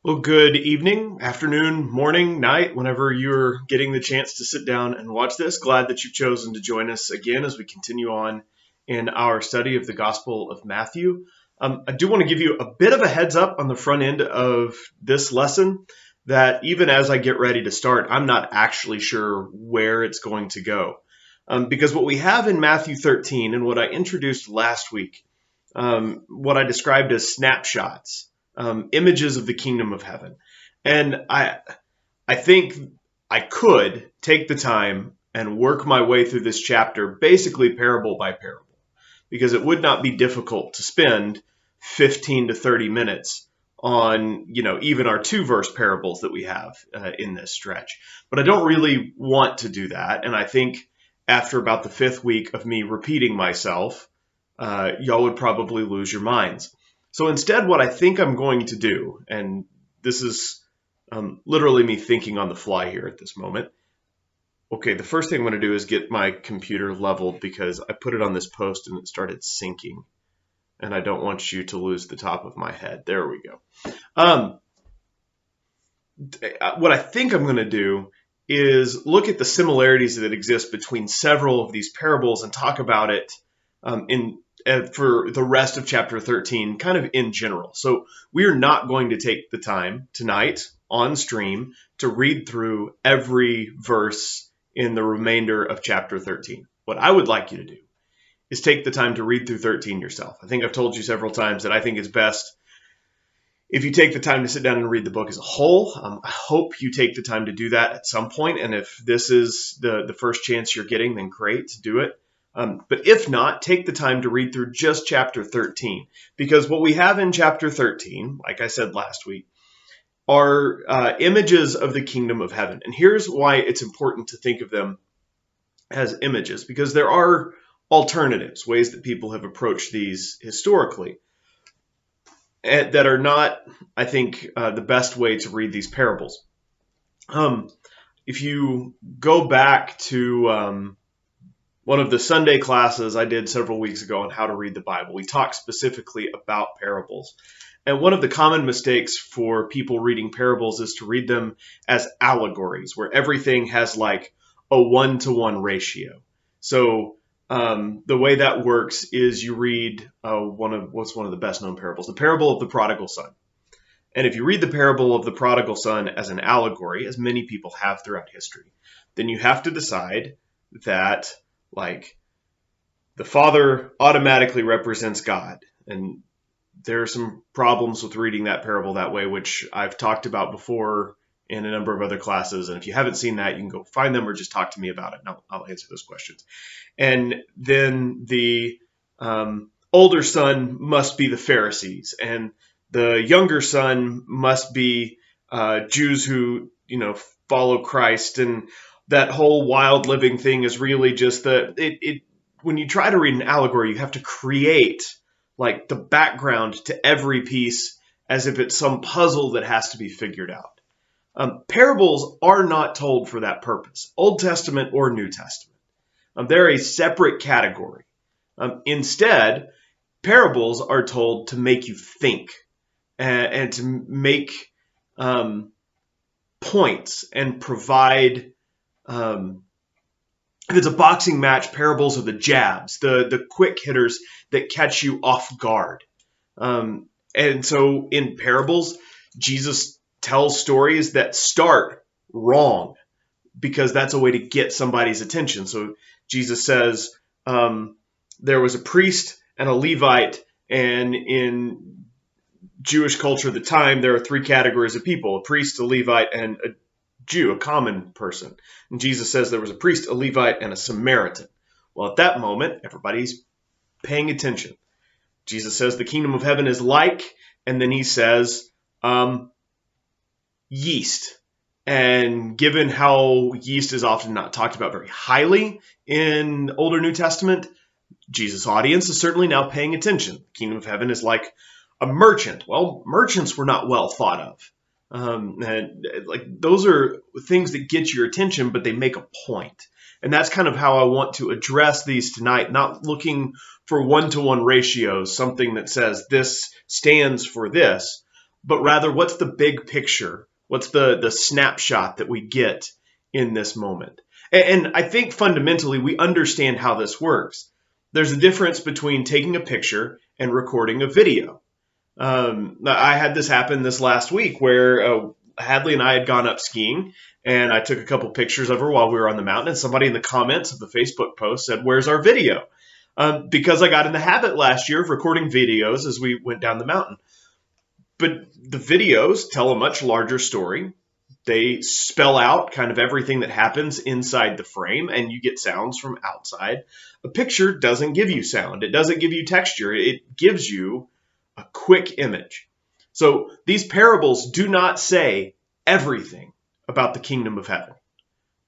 Well, good evening, afternoon, morning, night, whenever you're getting the chance to sit down and watch this. Glad that you've chosen to join us again as we continue on in our study of the Gospel of Matthew. I do want to give you a bit of a heads up on the front end of this lesson that even as I get ready to start, I'm not actually sure where it's going to go. Because what we have in Matthew 13 and what I introduced last week, what I described as snapshots, images of the kingdom of heaven. And I think I could take the time and work my way through this chapter, basically parable by parable, because it would not be difficult to spend 15 to 30 minutes on, even our 2-verse parables that we have in this stretch. But I don't really want to do that. And I think after about the 5th week of me repeating myself, y'all would probably lose your minds. So instead, what I think I'm going to do, and this is literally me thinking on the fly here at this moment. Okay, the first thing I'm going to do is get my computer leveled because I put it on this post and it started syncing. And I don't want you to lose the top of my head. There we go. What I think I'm going to do is look at the similarities that exist between several of these parables and talk about it for the rest of chapter 13, kind of in general. So we are not going to take the time tonight on stream to read through every verse in the remainder of chapter 13. What I would like you to do is take the time to read through 13 yourself. I think I've told you several times that I think it's best if you take the time to sit down and read the book as a whole. I hope you take the time to do that at some point. And if this is the first chance you're getting, then great, do it. But if not, take the time to read through just chapter 13, because what we have in chapter 13, like I said last week, are images of the kingdom of heaven. And here's why it's important to think of them as images, because there are alternatives, ways that people have approached these historically, that are not, I think, the best way to read these parables. If you go back to one of the Sunday classes I did several weeks ago on how to read the Bible, we talked specifically about parables. And one of the common mistakes for people reading parables is to read them as allegories, where everything has like a 1-to-1 ratio. So the way that works is you read one of the best known parables, the parable of the prodigal son. And if you read the parable of the prodigal son as an allegory, as many people have throughout history, then you have to decide that like the father automatically represents God. And there are some problems with reading that parable that way, which I've talked about before in a number of other classes. And if you haven't seen that, you can go find them or just talk to me about it, and I'll answer those questions. And then the older son must be the Pharisees, and the younger son must be Jews who, follow Christ. And that whole wild living thing is really just when you try to read an allegory, you have to create like the background to every piece as if it's some puzzle that has to be figured out. Parables are not told for that purpose, Old Testament or New Testament. They're a separate category. Instead, parables are told to make you think and to make points and provide. If it's a boxing match, parables are the jabs, the quick hitters that catch you off guard. And so in parables, Jesus tells stories that start wrong because that's a way to get somebody's attention. So Jesus says there was a priest and a Levite, and in Jewish culture at the time, there are 3 categories of people: a priest, a Levite, and a Jew, a common person. And Jesus says there was a priest, a Levite, and a Samaritan. Well, at that moment, everybody's paying attention. Jesus says the kingdom of heaven is like, and then he says, yeast. And given how yeast is often not talked about very highly in Older New Testament, Jesus' audience is certainly now paying attention. The kingdom of heaven is like a merchant. Well, merchants were not well thought of. And like those are things that get your attention, but they make a point. And that's kind of how I want to address these tonight, not looking for 1-to-1 ratios, something that says this stands for this, but rather what's the big picture? What's the snapshot that we get in this moment? And I think fundamentally we understand how this works. There's a difference between taking a picture and recording a video. I had this happen this last week where Hadley and I had gone up skiing, and I took a couple pictures of her while we were on the mountain, and somebody in the comments of the Facebook post said, "Where's our video?" Because I got in the habit last year of recording videos as we went down the mountain. But the videos tell a much larger story. They spell out kind of everything that happens inside the frame, and you get sounds from outside. A picture doesn't give you sound. It doesn't give you texture. It gives you a quick image. So these parables do not say everything about the kingdom of heaven,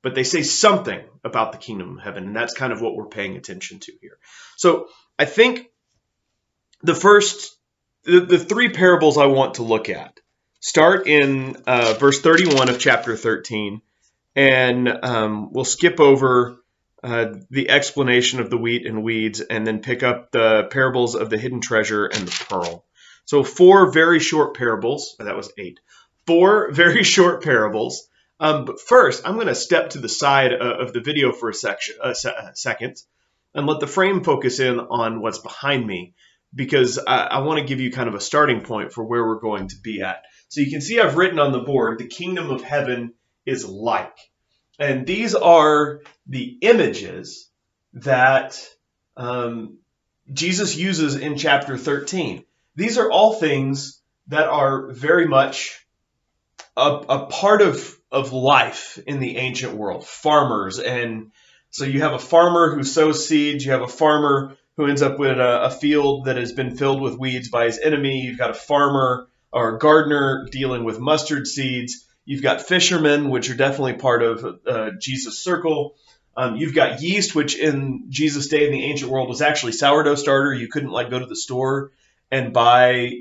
but they say something about the kingdom of heaven, and that's kind of what we're paying attention to here. So I think the three parables I want to look at start in verse 31 of chapter 13, and we'll skip over the explanation of the wheat and weeds, and then pick up the parables of the hidden treasure and the pearl. So 4 very short parables. That was 8. 4 very short parables. But first, I'm going to step to the side of the video for a second and let the frame focus in on what's behind me, because I want to give you kind of a starting point for where we're going to be at. So you can see I've written on the board, the kingdom of heaven is like. And these are the images that Jesus uses in chapter 13. These are all things that are very much a part of life in the ancient world. Farmers, and so you have a farmer who sows seeds, you have a farmer who ends up with a field that has been filled with weeds by his enemy, you've got a farmer or a gardener dealing with mustard seeds, you've got fishermen, which are definitely part of Jesus' circle. You've got yeast, which in Jesus' day in the ancient world was actually sourdough starter. You couldn't go to the store and buy,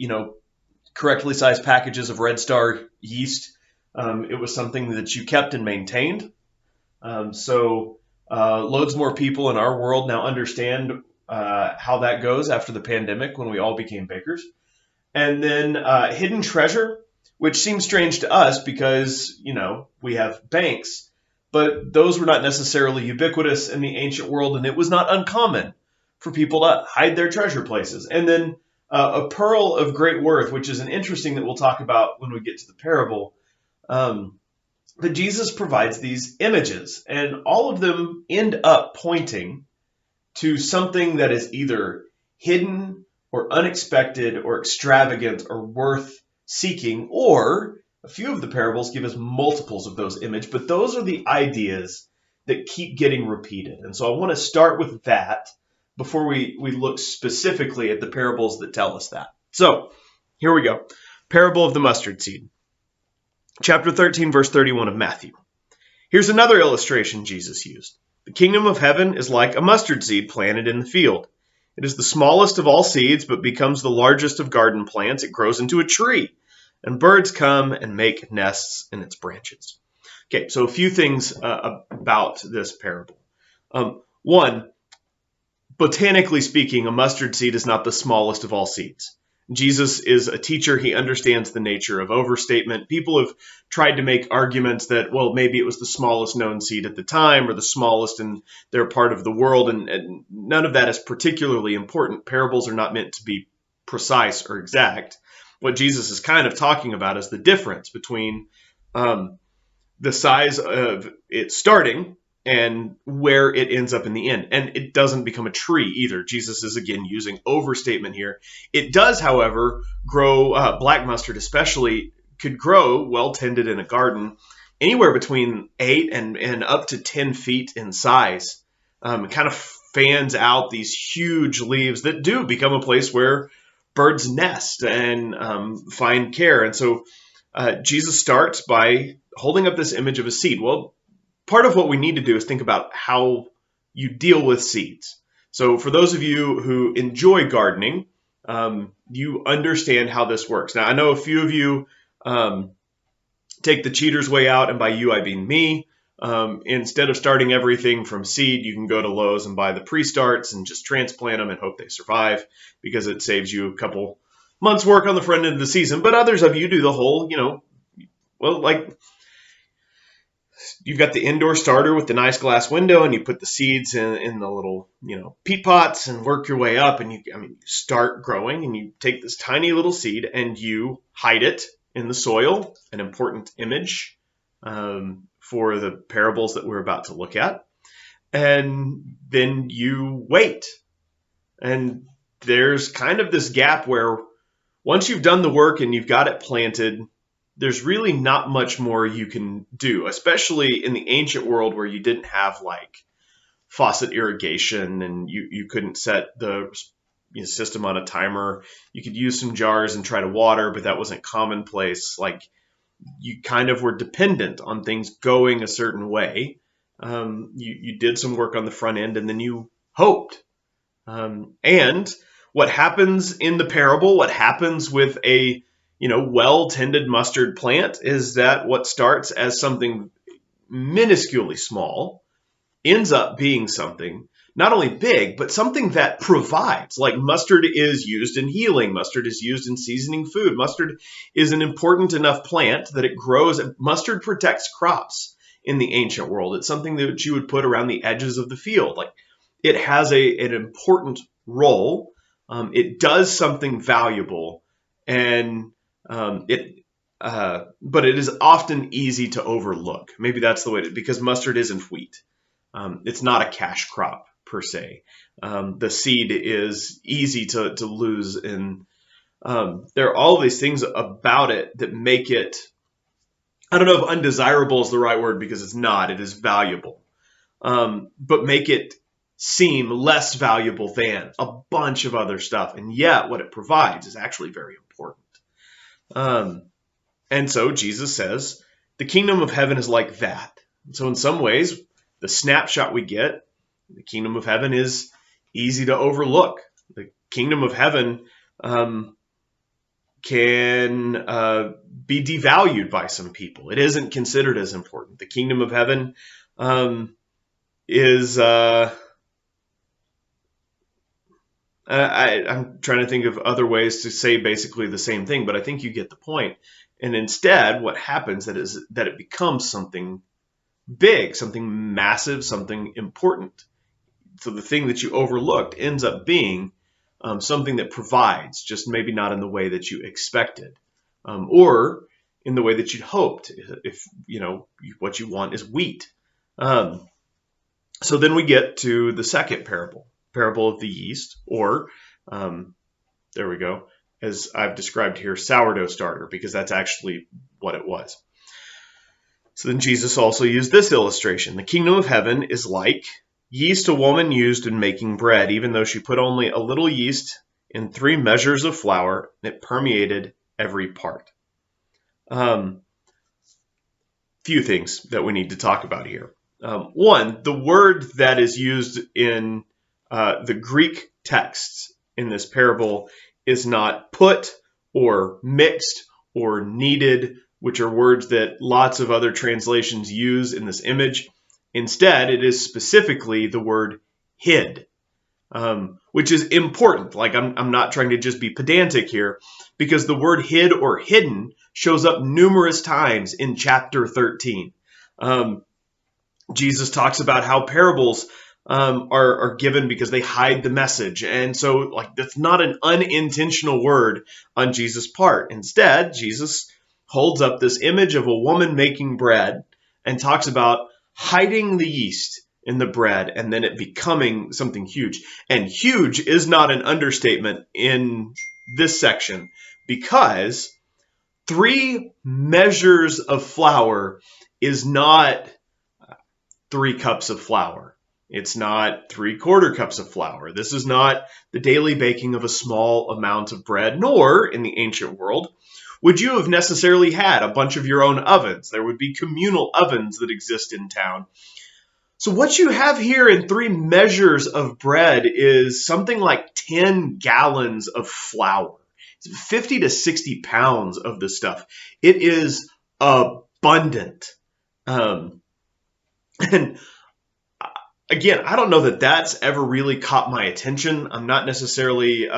correctly sized packages of Red Star yeast. It was something that you kept and maintained. So loads more people in our world now understand how that goes after the pandemic when we all became bakers. And then hidden treasure, which seems strange to us because, we have banks, but those were not necessarily ubiquitous in the ancient world, and it was not uncommon for people to hide their treasure places. And then a pearl of great worth, which is an interesting that we'll talk about when we get to the parable. But Jesus provides these images, and all of them end up pointing to something that is either hidden or unexpected or extravagant or worth seeking, or a few of the parables give us multiples of those images, but those are the ideas that keep getting repeated. And so I want to start with that before we look specifically at the parables that tell us that. So here we go. Parable of the mustard seed. Chapter 13, verse 31 of Matthew. Here's another illustration Jesus used. The kingdom of heaven is like a mustard seed planted in the field. It is the smallest of all seeds, but becomes the largest of garden plants. It grows into a tree, and birds come and make nests in its branches. Okay, so a few things about this parable. One, botanically speaking, a mustard seed is not the smallest of all seeds. Jesus is a teacher. He understands the nature of overstatement. People have tried to make arguments that, well, maybe it was the smallest known seed at the time or the smallest in their part of the world, and none of that is particularly important. Parables are not meant to be precise or exact. What Jesus is kind of talking about is the difference between the size of it starting and where it ends up in the end. And it doesn't become a tree either. Jesus is, again, using overstatement here. It does, however, grow, black mustard especially, could grow well-tended in a garden anywhere between 8 and up to 10 feet in size. It kind of fans out these huge leaves that do become a place where birds nest and find care. And so Jesus starts by holding up this image of a seed. Well, part of what we need to do is think about how you deal with seeds. So for those of you who enjoy gardening, you understand how this works. Now, I know a few of you take the cheater's way out, and by you, I mean me. Instead of starting everything from seed, you can go to Lowe's and buy the pre-starts and just transplant them and hope they survive, because it saves you a couple month's work on the front end of the season, but others of you do the whole, well, like you've got the indoor starter with the nice glass window, and you put the seeds in the little, peat pots and work your way up. And you start growing, and you take this tiny little seed and you hide it in the soil, an important image for the parables that we're about to look at. And then you wait. And there's kind of this gap where once you've done the work and you've got it planted, there's really not much more you can do, especially in the ancient world where you didn't have like faucet irrigation and you couldn't set the system on a timer. You could use some jars and try to water, but that wasn't commonplace. Like you kind of were dependent on things going a certain way. You did some work on the front end and then you hoped. And what happens in the parable, what happens with a well-tended mustard plant is that what starts as something minusculely small ends up being something not only big, but something that provides. Like mustard is used in healing. Mustard is used in seasoning food. Mustard is an important enough plant that it grows. Mustard protects crops in the ancient world. It's something that you would put around the edges of the field. Like it has an important role. It does something valuable, and but it is often easy to overlook. Maybe that's the way because mustard isn't wheat. It's not a cash crop per se. The seed is easy to lose, and there are all these things about it that make it, I don't know if undesirable is the right word because it's not, it is valuable, but make it seem less valuable than a bunch of other stuff. And yet what it provides is actually very important. And so Jesus says, the kingdom of heaven is like that. So in some ways, the snapshot we get, the kingdom of heaven is easy to overlook. The kingdom of heaven can be devalued by some people. It isn't considered as important. The kingdom of heaven is... I'm trying to think of other ways to say basically the same thing, but I think you get the point. And instead, what happens is that it becomes something big, something massive, something important. So the thing that you overlooked ends up being something that provides, just maybe not in the way that you expected, or in the way that you'd hoped. If what you want is wheat. So then we get to the second parable of the yeast, or there we go, as I've described here, sourdough starter, because that's actually what it was. So then Jesus also used this illustration. The kingdom of heaven is like yeast a woman used in making bread. Even though she put only a little yeast in 3 measures of flour, and it permeated every part. Few things that we need to talk about here. One, the word that is used in the Greek texts in this parable is not put or mixed or kneaded, which are words that lots of other translations use in this image. Instead, it is specifically the word hid, which is important. Like I'm not trying to just be pedantic here, because the word hid or hidden shows up numerous times in chapter 13. Jesus talks about how parables are given because they hide the message. And so like that's not an unintentional word on Jesus' part. Instead, Jesus holds up this image of a woman making bread and talks about hiding the yeast in the bread and then it becoming something huge. And huge is not an understatement in this section, because 3 measures of flour is not 3 cups of flour. It's not 3/4 cups of flour. This is not the daily baking of a small amount of bread, nor in the ancient world would you have necessarily had a bunch of your own ovens. There would be communal ovens that exist in town. So what you have here in 3 measures of bread is something like 10 gallons of flour. It's 50 to 60 pounds of this stuff. It is abundant. And again, I don't know that that's ever really caught my attention. I'm not necessarily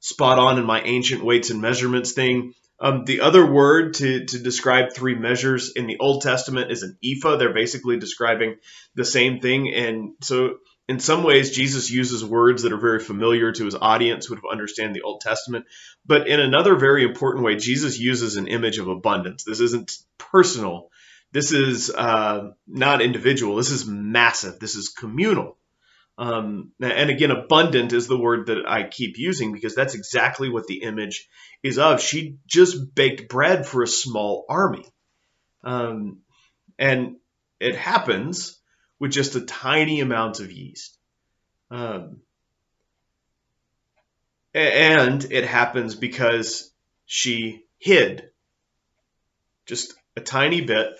spot on in my ancient weights and measurements thing. The other word to describe 3 measures in the Old Testament is an ephah. They're basically describing the same thing. And so in some ways, Jesus uses words that are very familiar to his audience who would understand the Old Testament. But in another very important way, Jesus uses an image of abundance. This isn't personal. This is not individual. This is massive. This is communal. And again, abundant is the word that I keep using because that's exactly what the image is of. She just baked bread for a small army. And it happens with just a tiny amount of yeast. And it happens because she hid just a tiny bit.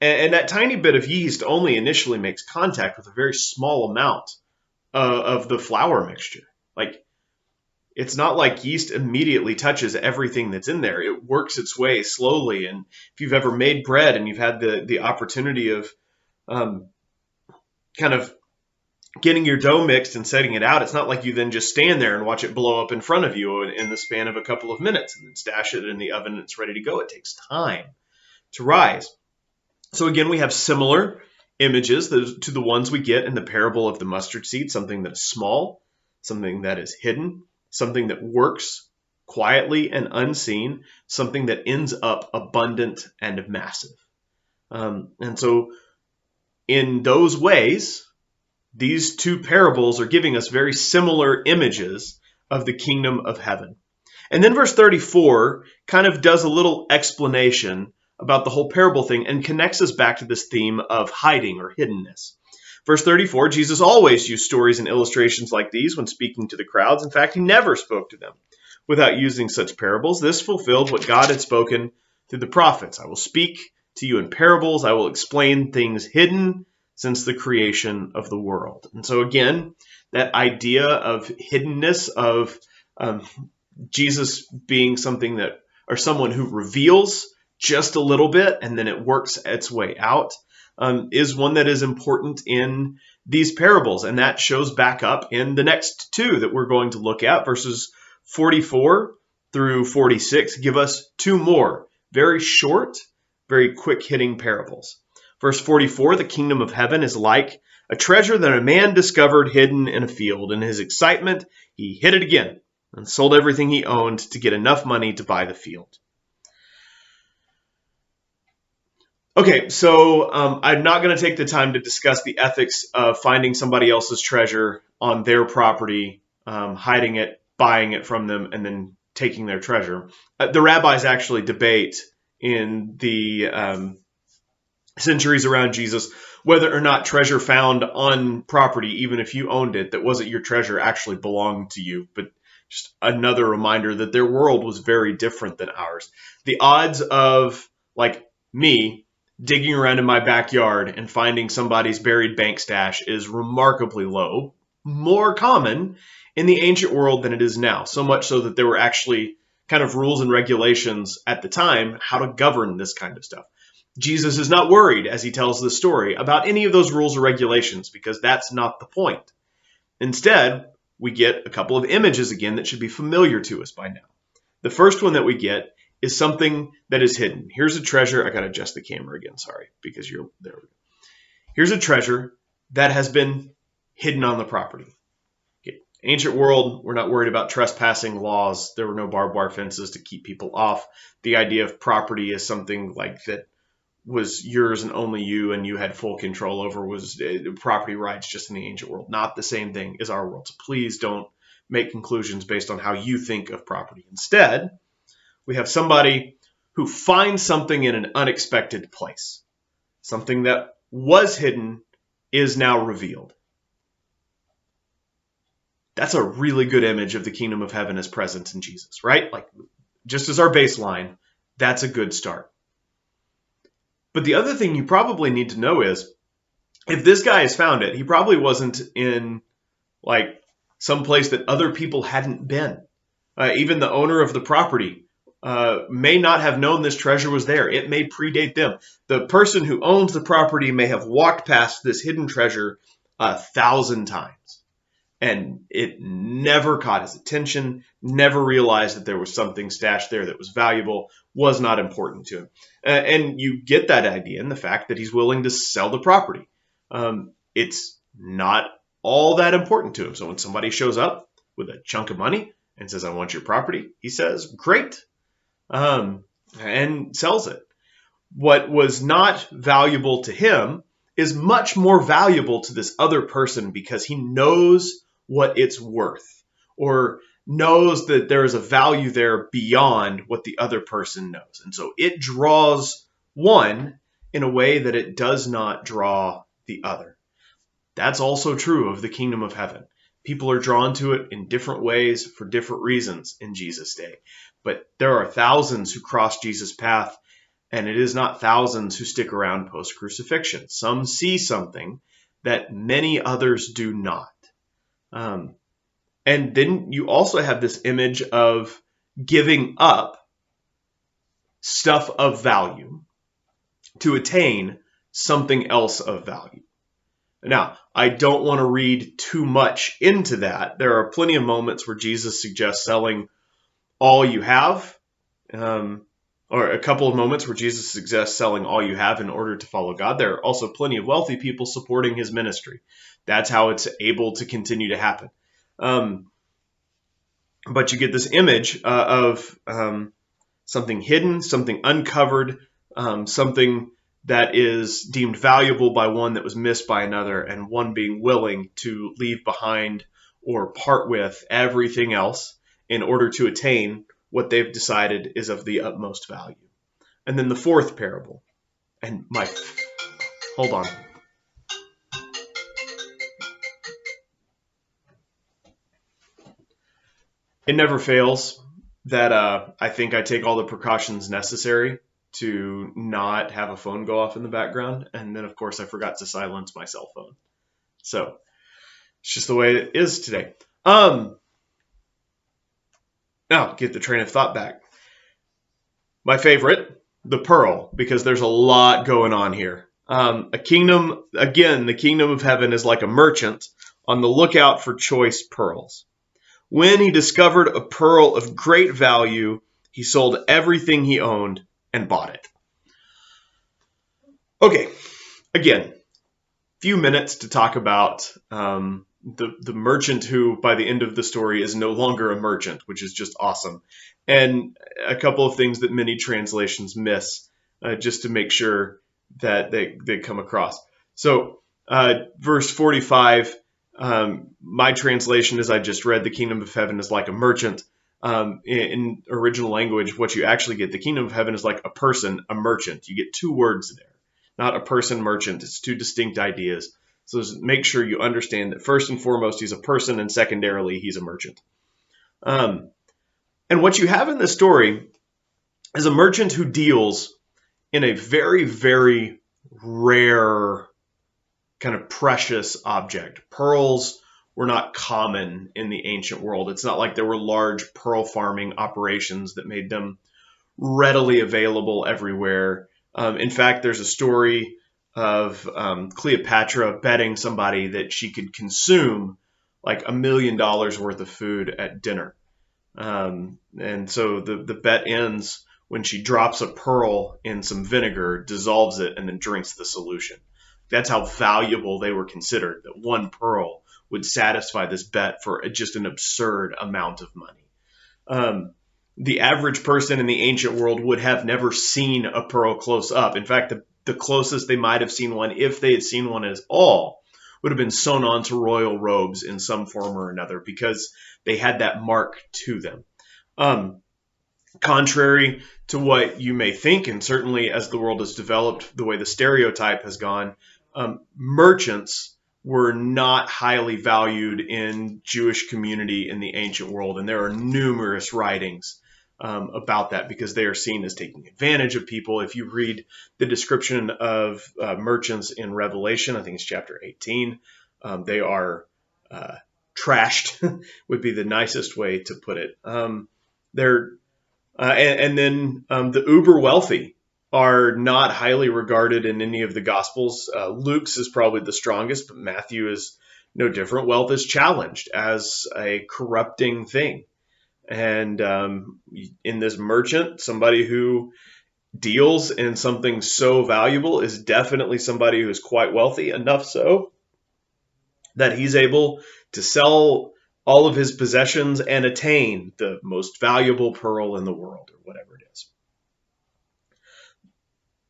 And that tiny bit of yeast only initially makes contact with a very small amount of the flour mixture. Like, it's not like yeast immediately touches everything that's in there. It works its way slowly. And if you've ever made bread and you've had the opportunity of kind of getting your dough mixed and setting it out, it's not like you then just stand there and watch it blow up in front of you in the span of a couple of minutes and then stash it in the oven and it's ready to go. It takes time to rise. So again, we have similar images to the ones we get in the parable of the mustard seed, something that is small, something that is hidden, something that works quietly and unseen, something that ends up abundant and massive. And so in those ways, these 2 parables are giving us very similar images of the kingdom of heaven. And then verse 34 kind of does a little explanation about the whole parable thing and connects us back to this theme of hiding or hiddenness. Verse 34, Jesus always used stories and illustrations like these when speaking to the crowds. In fact, he never spoke to them without using such parables. This fulfilled what God had spoken through the prophets. I will speak to you in parables. I will explain things hidden since the creation of the world. And so again, that idea of hiddenness, of Jesus being something that, or someone who reveals just a little bit and then it works its way out, is one that is important in these parables. And that shows back up in the next 2 that we're going to look at. Verses 44 through 46 give us 2 more very short, very quick-hitting parables. Verse 44, the kingdom of heaven is like a treasure that a man discovered hidden in a field. In his excitement, he hid it again and sold everything he owned to get enough money to buy the field. Okay, so I'm not going to take the time to discuss the ethics of finding somebody else's treasure on their property, hiding it, buying it from them, and then taking their treasure. The rabbis actually debate in the centuries around Jesus whether or not treasure found on property, even if you owned it, that wasn't your treasure, actually belonged to you. But just another reminder that their world was very different than ours. The odds of, like me, digging around in my backyard and finding somebody's buried bank stash is remarkably low, more common in the ancient world than it is now, so much so that there were actually kind of rules and regulations at the time how to govern this kind of stuff. Jesus is not worried, as he tells the story, about any of those rules or regulations because that's not the point. Instead, we get a couple of images again that should be familiar to us by now. The first one that we get is something that is hidden. Here's a treasure. I got to adjust the camera again. Sorry, because you're there. Here's a treasure that has been hidden on the property. Okay. Ancient world, we're not worried about trespassing laws. There were no barbed wire fences to keep people off. The idea of property is something like that was yours and only you, and you had full control over, was property rights just in the ancient world. Not the same thing as our world. So please don't make conclusions based on how you think of property. Instead, we have somebody who finds something in an unexpected place. Something that was hidden is now revealed. That's a really good image of the kingdom of heaven as present in Jesus, right? Like, just as our baseline, that's a good start. But the other thing you probably need to know is, if this guy has found it, he probably wasn't in like some place that other people hadn't been. Even the owner of the property may not have known this treasure was there. It may predate them. The person who owns the property may have walked past this hidden treasure 1,000 times. And it never caught his attention, never realized that there was something stashed there that was valuable, was not important to him. And you get that idea in the fact that he's willing to sell the property. It's not all that important to him. So when somebody shows up with a chunk of money and says, I want your property, he says, great, and sells it. What was not valuable to him is much more valuable to this other person because he knows what it's worth, or knows that there is a value there beyond what the other person knows. And so it draws one in a way that it does not draw the other. That's also true of the kingdom of heaven. People are drawn to it in different ways for different reasons in Jesus' day. But there are thousands who cross Jesus' path, and it is not thousands who stick around post-crucifixion. Some see something that many others do not. And then you also have this image of giving up stuff of value to attain something else of value. Now, I don't want to read too much into that. There are plenty of moments where Jesus suggests selling all you have, or a couple of moments where Jesus suggests selling all you have in order to follow God. There are also plenty of wealthy people supporting his ministry. That's how it's able to continue to happen. But you get this image of something hidden, something uncovered, something that is deemed valuable by one that was missed by another, and one being willing to leave behind or part with everything else in order to attain what they've decided is of the utmost value. And then the fourth parable, hold on. It never fails that I think I take all the precautions necessary to not have a phone go off in the background. And then, of course, I forgot to silence my cell phone. So it's just the way it is today. Now, get the train of thought back. My favorite, the pearl, because there's a lot going on here. The kingdom of heaven is like a merchant on the lookout for choice pearls. When he discovered a pearl of great value, he sold everything he owned and bought it. Okay, again, few minutes to talk about the merchant who, by the end of the story, is no longer a merchant, which is just awesome. And a couple of things that many translations miss, just to make sure that they come across. So, verse 45, my translation, as I just read, the kingdom of heaven is like a merchant. In original language, what you actually get, the kingdom of heaven is like a person, a merchant. You get two words there, not a person, merchant. It's two distinct ideas. So make sure you understand that first and foremost, he's a person, and secondarily, he's a merchant. And what you have in this story is a merchant who deals in a very, very rare, kind of precious object. Pearls were not common in the ancient world. It's not like there were large pearl farming operations that made them readily available everywhere. In fact, there's a story of Cleopatra betting somebody that she could consume like $1 million worth of food at dinner. And so the bet ends when she drops a pearl in some vinegar, dissolves it, and then drinks the solution. That's how valuable they were considered, that one pearl would satisfy this bet for just an absurd amount of money. The average person in the ancient world would have never seen a pearl close up. In fact, the closest they might have seen one, if they had seen one at all, would have been sewn onto royal robes in some form or another, because they had that mark to them. Contrary to what you may think, and certainly as the world has developed, the way the stereotype has gone, merchants were not highly valued in Jewish community in the ancient world. And there are numerous writings about that, because they are seen as taking advantage of people. If you read the description of merchants in Revelation, I think it's chapter 18, they are trashed, would be the nicest way to put it. And then the uber wealthy are not highly regarded in any of the Gospels. Luke's is probably the strongest, but Matthew is no different. Wealth is challenged as a corrupting thing. And in this merchant, somebody who deals in something so valuable is definitely somebody who is quite wealthy, enough so that he's able to sell all of his possessions and attain the most valuable pearl in the world, or whatever it is.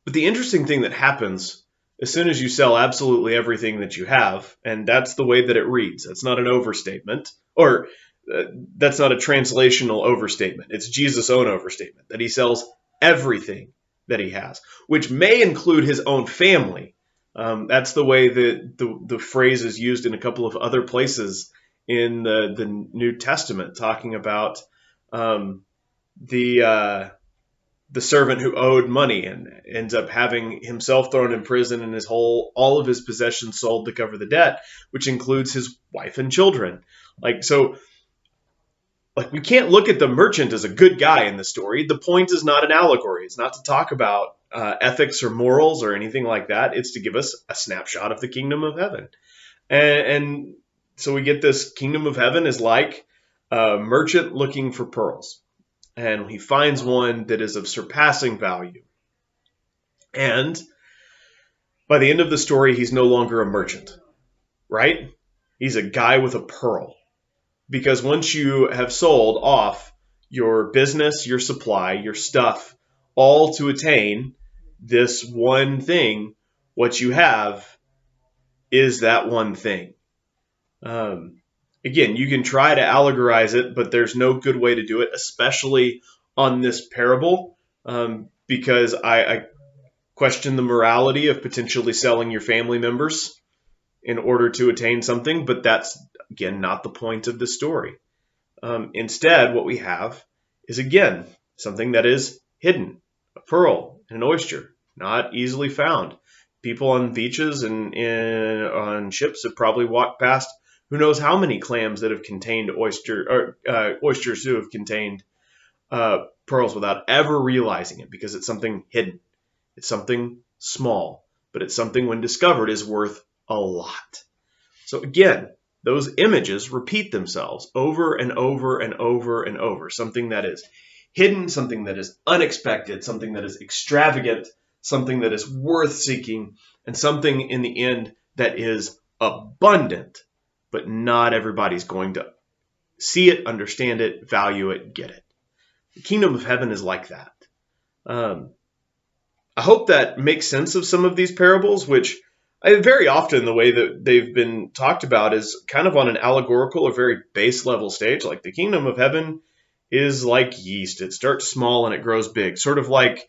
But the interesting thing that happens as soon as you sell absolutely everything that you have, and that's the way that it reads. That's not an overstatement, or that's not a translational overstatement. It's Jesus' own overstatement, that he sells everything that he has, which may include his own family. That's the way that the phrase is used in a couple of other places in the New Testament, talking about the servant who owed money and ends up having himself thrown in prison and all of his possessions sold to cover the debt, which includes his wife and children. We can't look at the merchant as a good guy in the story. The point is not an allegory. It's not to talk about ethics or morals or anything like that. It's to give us a snapshot of the kingdom of heaven. And so we get this kingdom of heaven is like a merchant looking for pearls. And he finds one that is of surpassing value. And by the end of the story, he's no longer a merchant, right? He's a guy with a pearl. Because once you have sold off your business, your supply, your stuff, all to attain this one thing, what you have is that one thing. Again, you can try to allegorize it, but there's no good way to do it, especially on this parable, because I question the morality of potentially selling your family members in order to attain something, but that's, again, not the point of the story. Instead, what we have is, again, something that is hidden, a pearl, an oyster, not easily found. People on beaches and on ships have probably walked past who knows how many clams that have contained oysters who have contained pearls without ever realizing it, because it's something hidden. It's something small, but it's something when discovered is worth a lot. So again, those images repeat themselves over and over and over and over. Something that is hidden, something that is unexpected, something that is extravagant, something that is worth seeking, and something in the end that is abundant, but not everybody's going to see it, understand it, value it, get it. The kingdom of heaven is like that. I hope that makes sense of some of these parables, which very often the way that they've been talked about is kind of on an allegorical or very base level stage. Like the kingdom of heaven is like yeast. It starts small and it grows big, sort of like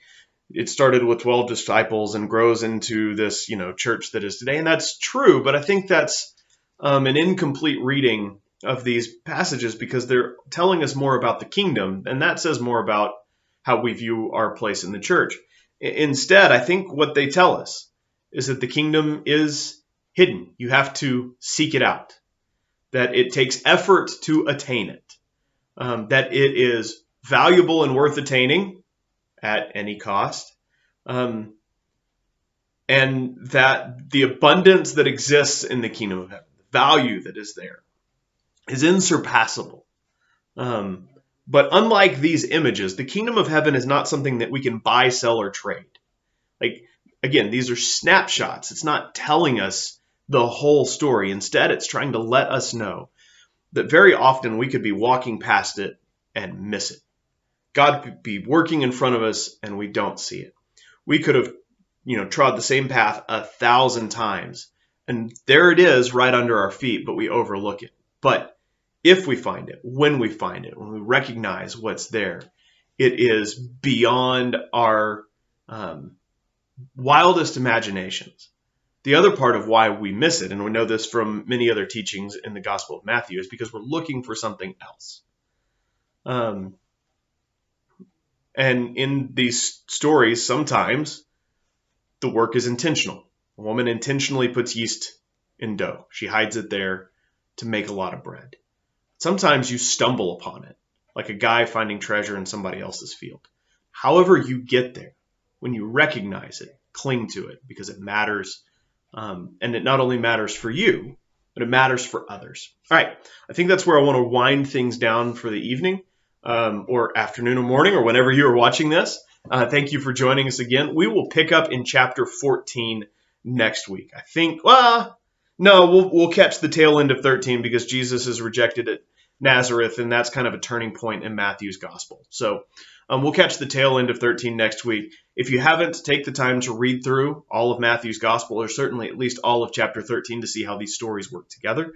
it started with 12 disciples and grows into this, church that is today. And that's true, but I think that's an incomplete reading of these passages, because they're telling us more about the kingdom, and that says more about how we view our place in the church. Instead, I think what they tell us is that the kingdom is hidden. You have to seek it out, that it takes effort to attain it, that it is valuable and worth attaining at any cost, and that the abundance that exists in the kingdom of heaven, the value that is there, is insurpassable. But unlike these images, the kingdom of heaven is not something that we can buy, sell, or trade. Again, these are snapshots. It's not telling us the whole story. Instead, it's trying to let us know that very often we could be walking past it and miss it. God could be working in front of us and we don't see it. We could have, trod the same path 1,000 times, and there it is right under our feet, but we overlook it. But if we find it, when we recognize what's there, it is beyond our wildest imaginations. The other part of why we miss it, and we know this from many other teachings in the Gospel of Matthew, is because we're looking for something else. And in these stories, sometimes the work is intentional. A woman intentionally puts yeast in dough. She hides it there to make a lot of bread. Sometimes you stumble upon it, like a guy finding treasure in somebody else's field. However you get there, when you recognize it, cling to it, because it matters. And it not only matters for you, but it matters for others. All right, I think that's where I want to wind things down for the evening, or afternoon or morning, or whenever you are watching this. Thank you for joining us again. We will pick up in chapter 14 next week. I think, well, no, we'll catch the tail end of 13 because Jesus is rejected at Nazareth, and that's kind of a turning point in Matthew's gospel. So we'll catch the tail end of 13 next week. If you haven't, take the time to read through all of Matthew's gospel, or certainly at least all of chapter 13, to see how these stories work together.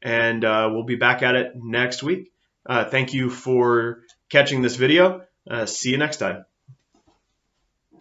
And we'll be back at it next week. Thank you for catching this video. See you next time.